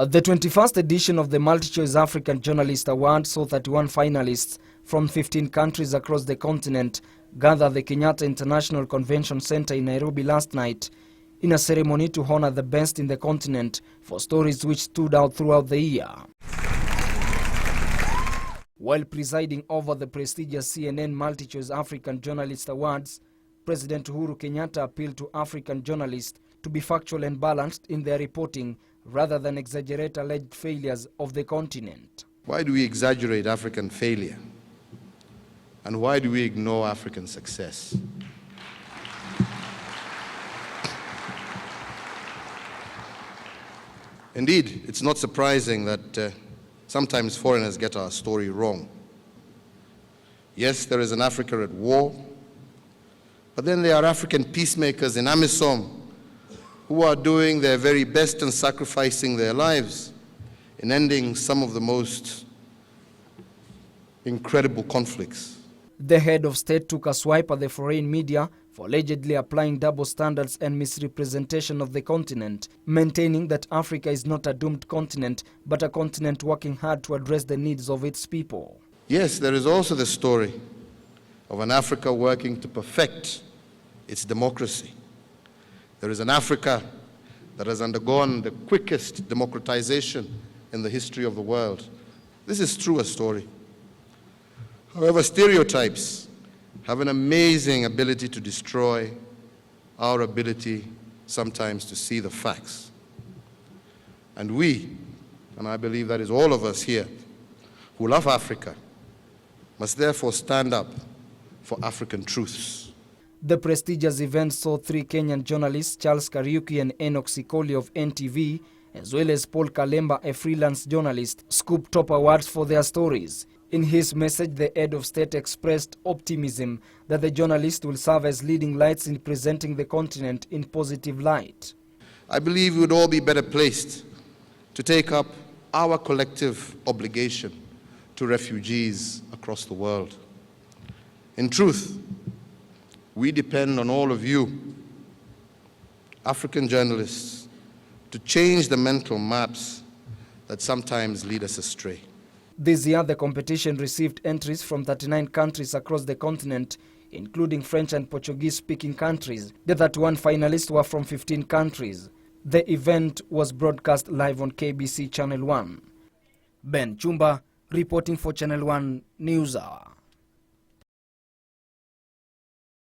The 21st edition of the Multichoice African Journalist Award saw 31 finalists from 15 countries across the continent gather the Kenyatta International Convention Center in Nairobi last night in a ceremony to honor the best in the continent for stories which stood out throughout the year. While presiding over the prestigious CNN Multichoice African Journalist Awards, President Uhuru Kenyatta appealed to African journalists to be factual and balanced in their reporting rather than exaggerate alleged failures of the continent. Why do we exaggerate African failure? And why do we ignore African success? Indeed, it's not surprising that sometimes foreigners get our story wrong. Yes, there is an Africa at war, but then there are African peacemakers in AMISOM who are doing their very best and sacrificing their lives in ending some of the most incredible conflicts. The head of state took a swipe at the foreign media for allegedly applying double standards and misrepresentation of the continent, maintaining that Africa is not a doomed continent, but a continent working hard to address the needs of its people. Yes, there is also the story of an Africa working to perfect its democracy. There is an Africa that has undergone the quickest democratization in the history of the world. This is true a story. However, stereotypes have an amazing ability to destroy our ability sometimes to see the facts. And we, and I believe that is all of us here, who love Africa, must therefore stand up for African truths. The prestigious event saw 3 Kenyan journalists, Charles Kariuki and Enoch Sikoli of NTV, as well as Paul Kalemba, a freelance journalist, scoop top awards for their stories. In his message, the head of state expressed optimism that the journalists will serve as leading lights in presenting the continent in positive light. I believe we would all be better placed to take up our collective obligation to refugees across the world. In truth, we depend on all of you, African journalists, to change the mental maps that sometimes lead us astray. This year, the competition received entries from 39 countries across the continent, including French and Portuguese-speaking countries. The 31 finalists were from 15 countries. The event was broadcast live on KBC Channel 1. Ben Chumba, reporting for Channel 1 News Hour.